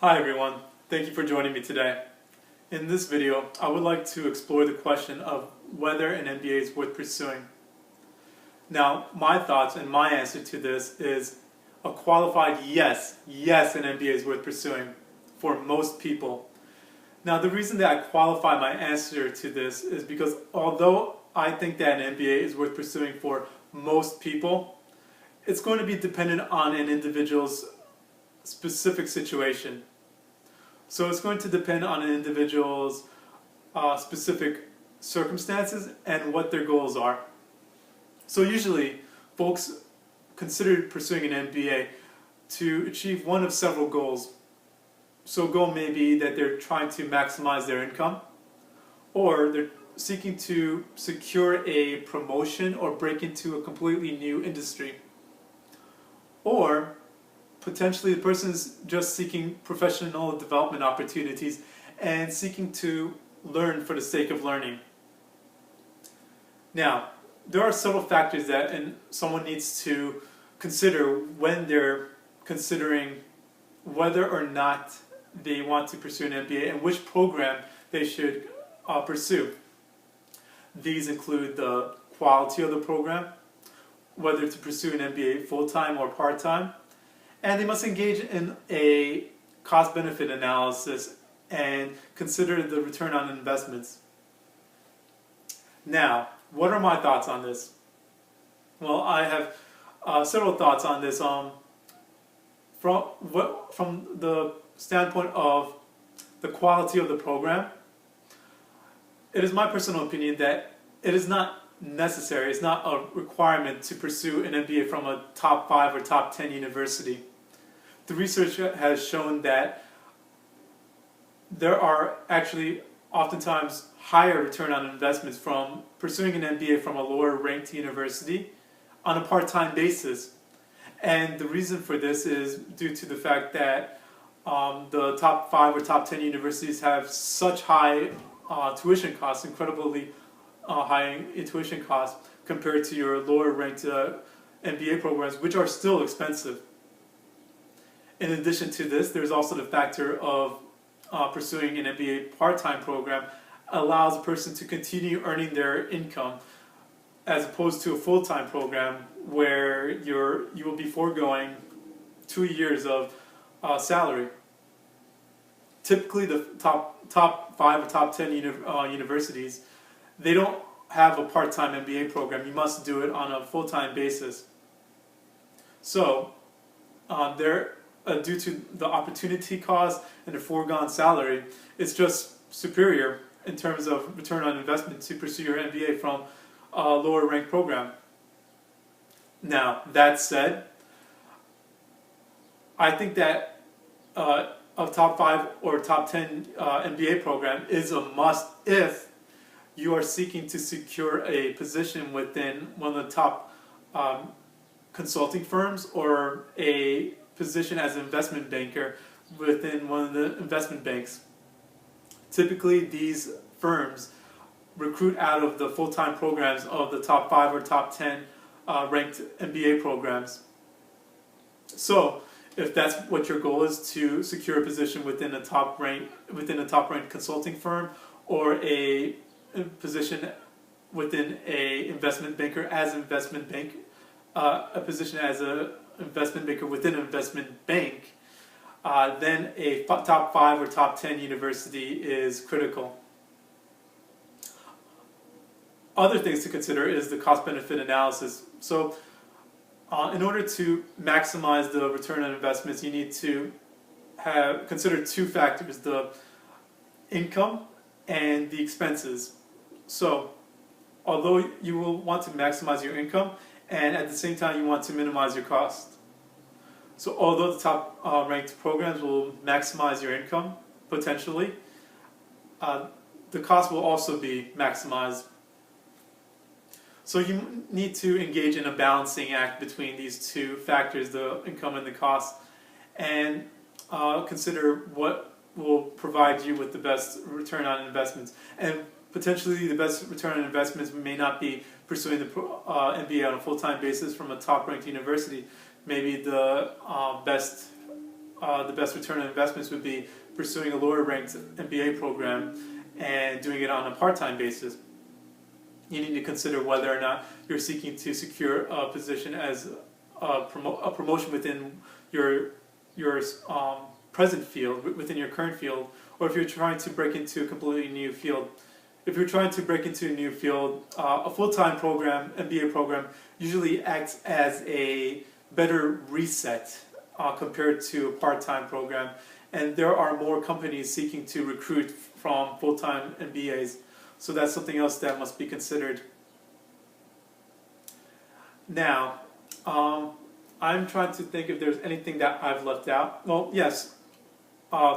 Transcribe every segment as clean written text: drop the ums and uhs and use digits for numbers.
Hi everyone, thank you for joining me today. In this video, I would like to explore the question of whether an MBA is worth pursuing. Now, my thoughts and my answer to this is a qualified yes, an MBA is worth pursuing for most people. Now, the reason that I qualify my answer to this is because although I think that an MBA is worth pursuing for most people, it's going to be dependent on an individual's specific situation. So it's going to depend on an individual's specific circumstances and what their goals are. So usually folks consider pursuing an MBA to achieve one of several goals. So a goal may be that they're trying to maximize their income, or they're seeking to secure a promotion or break into a completely new industry, or potentially the person is just seeking professional development opportunities and seeking to learn for the sake of learning. Now, there are several factors that someone needs to consider when they're considering whether or not they want to pursue an MBA and which program they should pursue. These include the quality of the program, whether to pursue an MBA full-time or part-time, and they must engage in a cost-benefit analysis and consider the return on investments. Now, what are my thoughts on this? Well, I have several thoughts on this. From the standpoint of the quality of the program, it is my personal opinion that it is not necessary, it's not a requirement to pursue an MBA from a top 5 or top 10 university. The research has shown that there are actually oftentimes higher return on investments from pursuing an MBA from a lower ranked university on a part-time basis. And the reason for this is due to the fact that the top 5 or top 10 universities have such high tuition costs, incredibly high tuition costs compared to your lower ranked MBA programs, which are still expensive. In addition to this, there's also the factor of pursuing an MBA part-time program allows a person to continue earning their income as opposed to a full-time program where you will be foregoing 2 years of salary. Typically, the top 5 or top 10 universities, they don't have a part-time MBA program. You must do it on a full-time basis. So, due to the opportunity cost and the foregone salary, it's just superior in terms of return on investment to pursue your MBA from a lower ranked program. Now, that said, I think that a top 5 or top 10 MBA program is a must if you are seeking to secure a position within one of the top consulting firms or a position as an investment banker within one of the investment banks. Typically, these firms recruit out of the full-time programs of the top 5 or top 10 ranked MBA programs. So, if that's what your goal is, to secure a position within a top-ranked consulting firm or a position within a investment banker as an investment bank, a position as a investment banker within an investment bank, then a top 5 or top 10 university is critical. Other things to consider is the cost-benefit analysis. So, in order to maximize the return on investments, you need to consider two factors: the income and the expenses. So, although you will want to maximize your income, and at the same time you want to minimize your cost. So although the top ranked programs will maximize your income, potentially, the cost will also be maximized. So you need to engage in a balancing act between these two factors, the income and the cost, and consider what will provide you with the best return on investments. And potentially the best return on investments may not be pursuing the MBA on a full-time basis from a top-ranked university. Maybe the best the best return on investments would be pursuing a lower ranked MBA program and doing it on a part-time basis. You need to consider whether or not you're seeking to secure a position as a promotion within your present field, within your current field, or if you're trying to break into a completely new field. If you're trying to break into a new field, a full-time program, MBA program, usually acts as a better reset compared to a part-time program. And there are more companies seeking to recruit from full-time MBAs. So that's something else that must be considered. Now, I'm trying to think if there's anything that I've left out. Well, yes,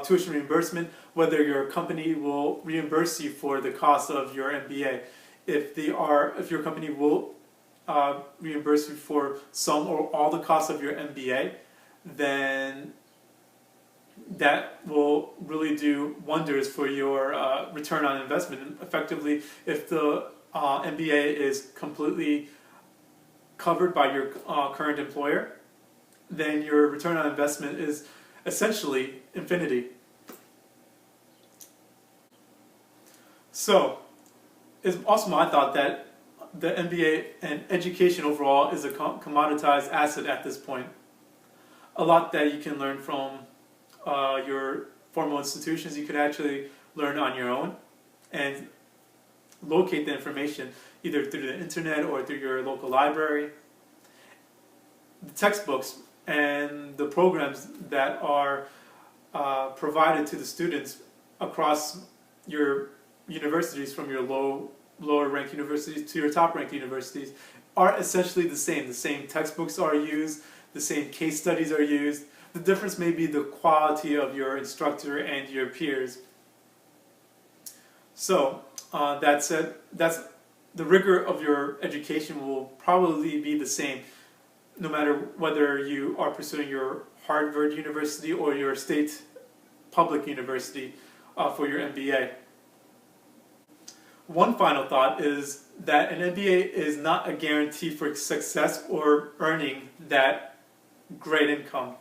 tuition reimbursement, whether your company will reimburse you for the cost of your MBA. If your company will reimburse you for some or all the costs of your MBA, then that will really do wonders for your return on investment. And effectively, if the MBA is completely covered by your current employer, then your return on investment is essentially infinity. So, it's also my thought that the MBA and education overall is a commoditized asset at this point. A lot that you can learn from your formal institutions, you can actually learn on your own and locate the information either through the internet or through your local library. The textbooks and the programs that are provided to the students across your universities, from your lower ranked universities to your top ranked universities, are essentially the same. The same textbooks are used, the same case studies are used. The difference may be the quality of your instructor and your peers. So, that said, the rigor of your education will probably be the same no matter whether you are pursuing your Harvard University or your state public university for your MBA. One final thought is that an MBA is not a guarantee for success or earning that great income.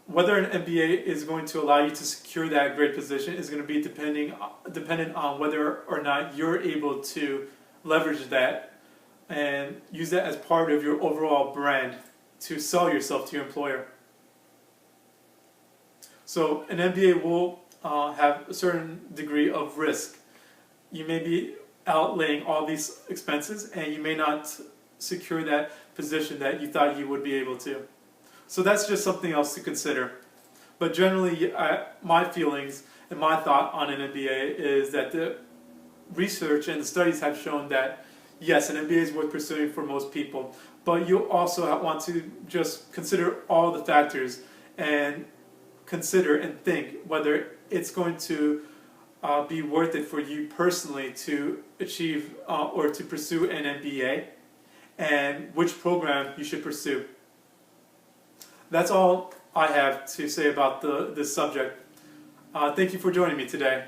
Whether an MBA is going to allow you to secure that great position is going to be dependent on whether or not you're able to leverage that and use that as part of your overall brand to sell yourself to your employer. So an MBA will have a certain degree of risk. You may be outlaying all these expenses and you may not secure that position that you thought you would be able to. So that's just something else to consider. But generally, my feelings and my thought on an MBA is that the research and the studies have shown that yes, an MBA is worth pursuing for most people, but you also want to just consider all the factors and consider and think whether it's going to be worth it for you personally to achieve or to pursue an MBA, and which program you should pursue. That's all I have to say about this subject. Thank you for joining me today.